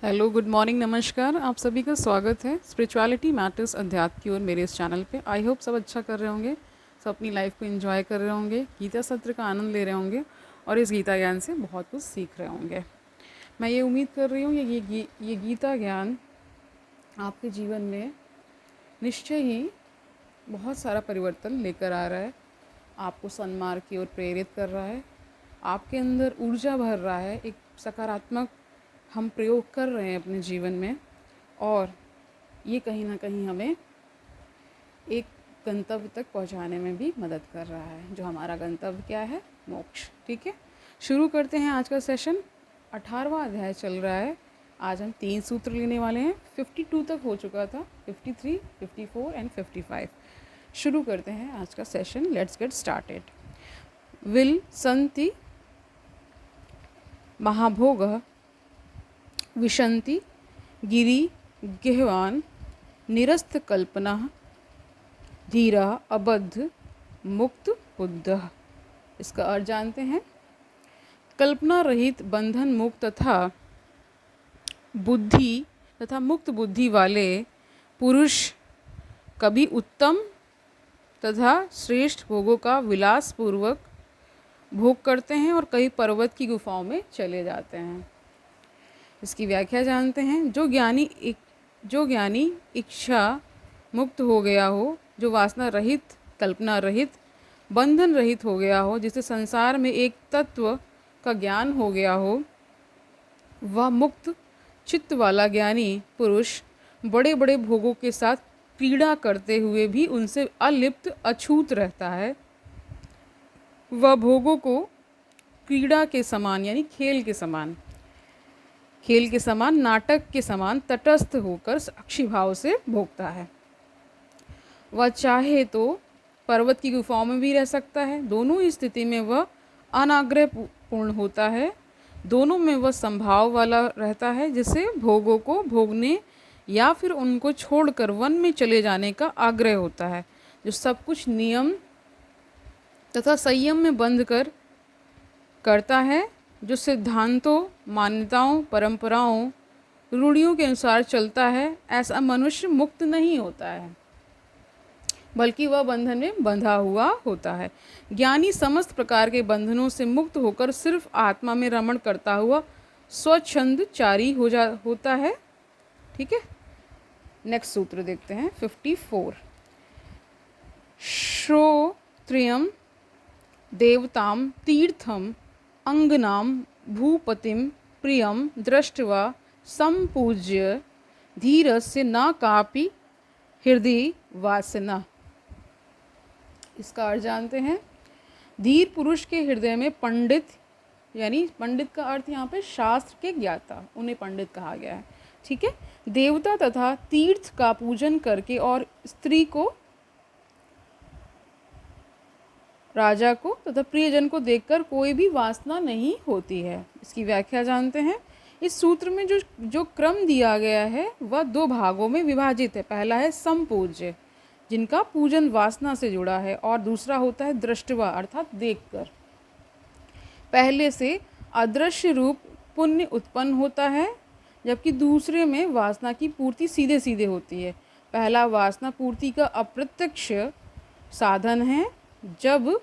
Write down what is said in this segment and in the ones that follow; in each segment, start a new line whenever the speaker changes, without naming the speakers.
Hello, good morning, नमस्कार। आप सभी का स्वागत है स्पिरिचुअलिटी मैटर्स अध्यात्म की ओर मेरे इस चैनल पे। आई होप सब अच्छा कर रहे होंगे, सब अपनी लाइफ को एंजॉय कर रहे होंगे, गीता सत्र का आनंद ले रहे होंगे और इस गीता ज्ञान से बहुत कुछ सीख रहे होंगे। मैं ये उम्मीद कर रही हूँ ये गीता ज्ञान आपके जीवन में निश्चय ही बहुत सारा परिवर्तन लेकर आ रहा है, आपको सन्मार्ग की ओर प्रेरित कर रहा है, आपके अंदर ऊर्जा भर रहा है, एक सकारात्मक हम प्रयोग कर रहे हैं अपने जीवन में और ये कहीं ना कहीं हमें एक गंतव्य तक पहुंचाने में भी मदद कर रहा है। जो हमारा गंतव्य क्या है? मोक्ष। ठीक है, शुरू करते हैं आज का सेशन। 18वां अध्याय चल रहा है। आज हम 3 सूत्र लेने वाले हैं। 52 तक हो चुका था, 53, 54 एंड 55। शुरू करते हैं आज का सेशन। Let's get started. विल संति महाभोग विशन्ति गिरि गेहवान निरस्त कल्पना धीरा अबद्ध मुक्त बुद्ध। इसका अर्थ जानते हैं। कल्पना रहित बंधन मुक्त तथा बुद्धि तथा मुक्त बुद्धि वाले पुरुष कभी उत्तम तथा श्रेष्ठ भोगों का विलास पूर्वक भोग करते हैं और कई पर्वत की गुफाओं में चले जाते हैं। इसकी व्याख्या जानते हैं। जो ज्ञानी इच्छा मुक्त हो गया हो, जो वासना रहित, कल्पना रहित, बंधन रहित हो गया हो, जिसे संसार में एक तत्व का ज्ञान हो गया हो, वह मुक्त चित्त वाला ज्ञानी पुरुष बड़े बड़े भोगों के साथ क्रीड़ा करते हुए भी उनसे अलिप्त अछूत रहता है। वह भोगों को क्रीड़ा के समान यानी खेल के समान, नाटक के समान तटस्थ होकर साक्षी भाव से भोगता है। वह चाहे तो पर्वत की गुफाओं में भी रह सकता है। दोनों ही स्थिति में वह अनाग्रह पूर्ण होता है। दोनों में वह संभाव वाला रहता है, जिसे भोगों को भोगने या फिर उनको छोड़कर वन में चले जाने का आग्रह होता है, जो सब कुछ नियम तथा संयम में बंध कर करता है, जो सिद्धांतों, मान्यताओं, परंपराओं, रूढ़ियों के अनुसार चलता है। ऐसा मनुष्य मुक्त नहीं होता है, बल्कि वह बंधन में बंधा हुआ होता है। ज्ञानी समस्त प्रकार के बंधनों से मुक्त होकर सिर्फ आत्मा में रमण करता हुआ स्वच्छंदचारी होता है। ठीक है, नेक्स्ट सूत्र देखते हैं। 54। श्रोत्रियम देवताम तीर्थम अंगनाम भूपतिम प्रियम दृष्ट्वा संपूज्य धीरस्य न कापि हृदय वासना। इसका अर्थ जानते हैं। धीर पुरुष के हृदय में पंडित, यानी पंडित का अर्थ यहाँ पे शास्त्र के ज्ञाता, उन्हें पंडित कहा गया है। ठीक है, देवता तथा तीर्थ का पूजन करके और स्त्री को, राजा को तथा प्रियजन को देखकर कोई भी वासना नहीं होती है। इसकी व्याख्या जानते हैं। इस सूत्र में जो क्रम दिया गया है वह 2 भागों में विभाजित है। पहला है संपूज्य, जिनका पूजन वासना से जुड़ा है, और दूसरा होता है दृष्टवा, अर्थात देखकर। पहले से अदृश्य रूप पुण्य उत्पन्न होता है, जबकि दूसरे में वासना की पूर्ति सीधे सीधे होती है। पहला वासना पूर्ति का अप्रत्यक्ष साधन है। जब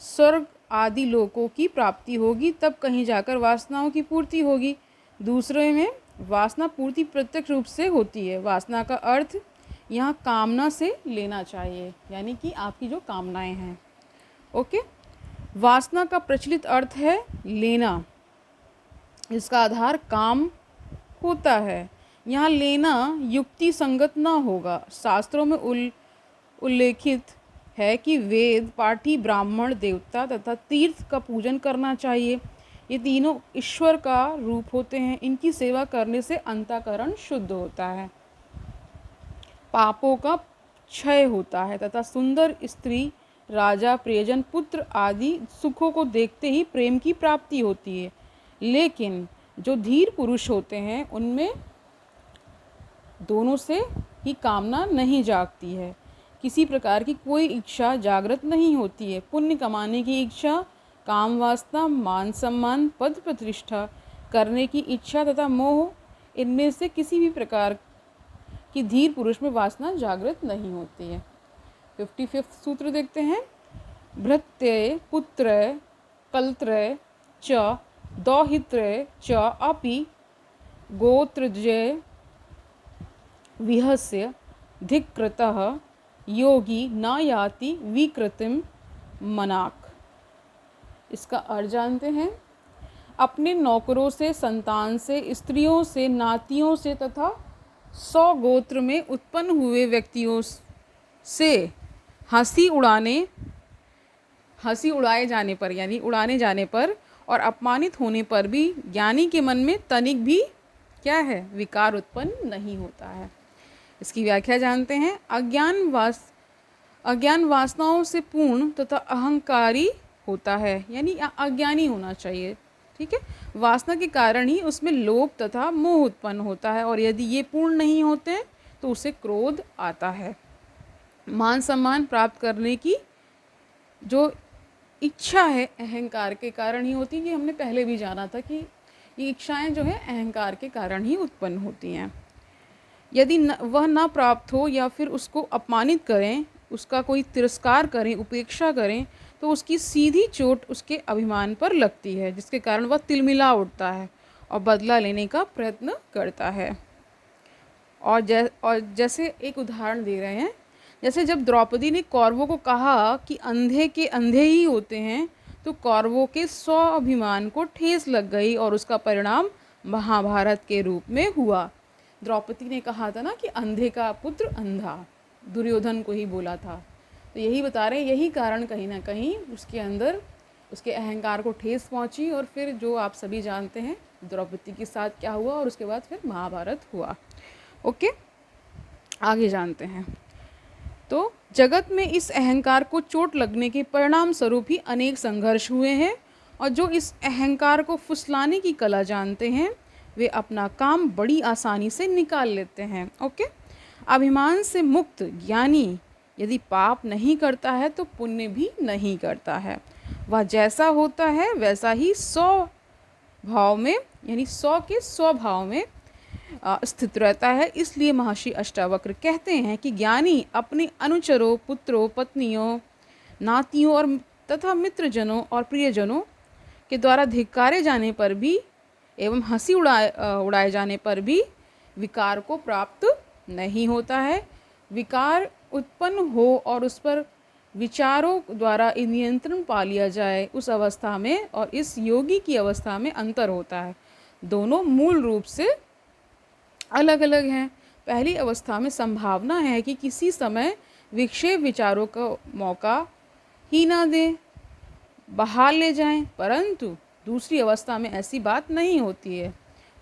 स्वर्ग आदि लोकों की प्राप्ति होगी तब कहीं जाकर वासनाओं की पूर्ति होगी। दूसरे में वासना पूर्ति प्रत्यक्ष रूप से होती है। वासना का अर्थ यहाँ कामना से लेना चाहिए, यानी कि आपकी जो कामनाएं हैं। ओके, वासना का प्रचलित अर्थ है लेना। इसका आधार काम होता है। यहाँ लेना युक्ति संगत ना होगा। शास्त्रों में उल्लेखित है कि वेद पाठी ब्राह्मण, देवता तथा तीर्थ का पूजन करना चाहिए। ये तीनों ईश्वर का रूप होते हैं। इनकी सेवा करने से अंतःकरण शुद्ध होता है, पापों का क्षय होता है तथा सुंदर स्त्री, राजा, प्रियजन, पुत्र आदि सुखों को देखते ही प्रेम की प्राप्ति होती है। लेकिन जो धीर पुरुष होते हैं उनमें दोनों से ही कामना नहीं जागती है। किसी प्रकार की कोई इच्छा जागृत नहीं होती है। पुण्य कमाने की इच्छा, काम वासना, मान सम्मान, पद प्रतिष्ठा करने की इच्छा तथा मोह इनमें से किसी भी प्रकार की धीर पुरुष में वासना जागृत नहीं होती है। 55वां सूत्र देखते हैं। भृत्य पुत्र कलत्र च दौहित्र च अपि गोत्रजय विहस्य धिक्कृतः योगी न याति विकृतिम मनाक। इसका अर्थ जानते हैं। अपने नौकरों से, संतान से, स्त्रियों से, नातियों से तथा 100 गोत्र में उत्पन्न हुए व्यक्तियों से हंसी उड़ाए जाने पर, यानी उड़ाने जाने पर और अपमानित होने पर भी ज्ञानी के मन में तनिक भी क्या है, विकार उत्पन्न नहीं होता है। इसकी व्याख्या जानते हैं। अज्ञान वासनाओं से पूर्ण तथा अहंकारी होता है, यानी अज्ञानी होना चाहिए। ठीक है, वासना के कारण ही उसमें लोभ तथा मोह उत्पन्न होता है, और यदि ये पूर्ण नहीं होते हैं तो उसे क्रोध आता है। मान सम्मान प्राप्त करने की जो इच्छा है अहंकार के कारण ही होती है। कि हमने पहले भी जाना था कि ये इच्छाएं जो है अहंकार के कारण ही उत्पन्न होती हैं। यदि वह ना प्राप्त हो या फिर उसको अपमानित करें, उसका कोई तिरस्कार करें, उपेक्षा करें, तो उसकी सीधी चोट उसके अभिमान पर लगती है, जिसके कारण वह तिलमिला उठता है और बदला लेने का प्रयत्न करता है। और जैसे एक उदाहरण दे रहे हैं, जैसे जब द्रौपदी ने कौरवों को कहा कि अंधे के अंधे ही होते हैं, तो कौरवों के 100 अभिमान को ठेस लग गई और उसका परिणाम महाभारत के रूप में हुआ। द्रौपदी ने कहा था ना कि अंधे का पुत्र अंधा, दुर्योधन को ही बोला था। तो यही बता रहे हैं, यही कारण कहीं ना कहीं उसके अंदर उसके अहंकार को ठेस पहुंची, और फिर जो आप सभी जानते हैं द्रौपदी के साथ क्या हुआ, और उसके बाद फिर महाभारत हुआ। ओके, आगे जानते हैं। तो जगत में इस अहंकार को चोट लगने के परिणाम स्वरूप ही अनेक संघर्ष हुए हैं, और जो इस अहंकार को फुसलाने की कला जानते हैं वे अपना काम बड़ी आसानी से निकाल लेते हैं। ओके, अभिमान से मुक्त ज्ञानी यदि पाप नहीं करता है तो पुण्य भी नहीं करता है। वह जैसा होता है वैसा ही 100 भाव में, यानी 100 के 100 भाव में स्थित रहता है। इसलिए महर्षि अष्टावक्र कहते हैं कि ज्ञानी अपने अनुचरों, पुत्रों, पत्नियों, नातियों और तथा मित्रजनों और प्रियजनों के द्वारा धिक्कारे जाने पर भी एवं हंसी उड़ाए जाने पर भी विकार को प्राप्त नहीं होता है। विकार उत्पन्न हो और उस पर विचारों द्वारा नियंत्रण पा लिया जाए, उस अवस्था में और इस योगी की अवस्था में अंतर होता है। दोनों मूल रूप से अलग अलग हैं। पहली अवस्था में संभावना है कि किसी समय विक्षेप विचारों का मौका ही ना दें, बहा ले जाएं, परंतु दूसरी अवस्था में ऐसी बात नहीं होती है।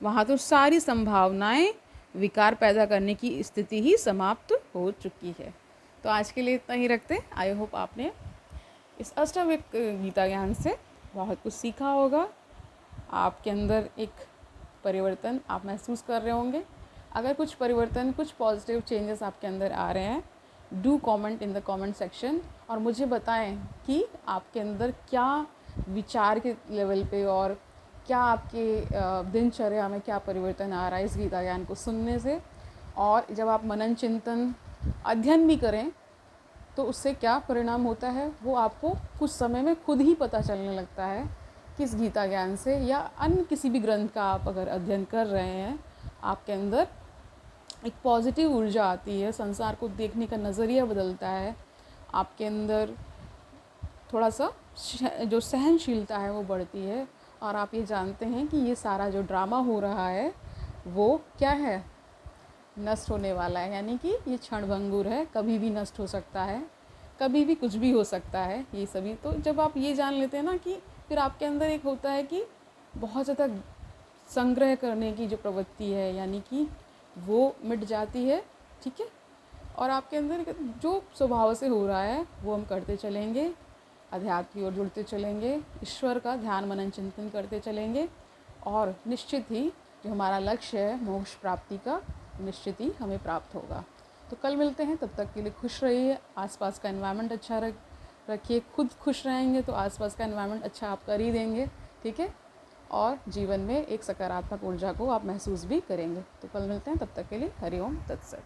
वहाँ तो सारी संभावनाएं विकार पैदा करने की स्थिति ही समाप्त हो चुकी है। तो आज के लिए इतना ही रखते हैं। आई होप आपने इस अष्टावक्र गीता ज्ञान से बहुत कुछ सीखा होगा। आपके अंदर एक परिवर्तन आप महसूस कर रहे होंगे। अगर कुछ परिवर्तन, कुछ पॉजिटिव चेंजेस आपके अंदर आ रहे हैं, do comment in the comment section और मुझे बताएं कि आपके अंदर क्या विचार के लेवल पे और क्या आपके दिनचर्या में क्या परिवर्तन आ रहा है इस गीता ज्ञान को सुनने से। और जब आप मनन चिंतन अध्ययन भी करें तो उससे क्या परिणाम होता है वो आपको कुछ समय में खुद ही पता चलने लगता है। किस गीता ज्ञान से या अन्य किसी भी ग्रंथ का आप अगर अध्ययन कर रहे हैं, आपके अंदर एक पॉजिटिव ऊर्जा आती है, संसार को देखने का नज़रिया बदलता है, आपके अंदर थोड़ा सा जो सहनशीलता है वो बढ़ती है, और आप ये जानते हैं कि ये सारा जो ड्रामा हो रहा है वो क्या है, नष्ट होने वाला है। यानी कि ये क्षणभंगुर है, कभी भी नष्ट हो सकता है, कभी भी कुछ भी हो सकता है ये सभी। तो जब आप ये जान लेते हैं ना कि फिर आपके अंदर एक होता है कि बहुत ज़्यादा संग्रह करने की जो प्रवृत्ति है, यानी कि वो मिट जाती है। ठीक है, और आपके अंदर जो स्वभाव से हो रहा है वो हम करते चलेंगे, अध्यात्म की ओर जुड़ते चलेंगे, ईश्वर का ध्यान मनन चिंतन करते चलेंगे, और निश्चित ही जो हमारा लक्ष्य है मोक्ष प्राप्ति का, निश्चित ही हमें प्राप्त होगा। तो कल मिलते हैं, तब तक के लिए खुश रहिए, आसपास का एनवायरनमेंट अच्छा रखिए, खुद खुश रहेंगे तो आसपास का एनवायरनमेंट अच्छा आप कर ही देंगे। ठीक है, और जीवन में एक सकारात्मक ऊर्जा को आप महसूस भी करेंगे। तो कल मिलते हैं, तब तक के लिए हरि ओम तत्सत।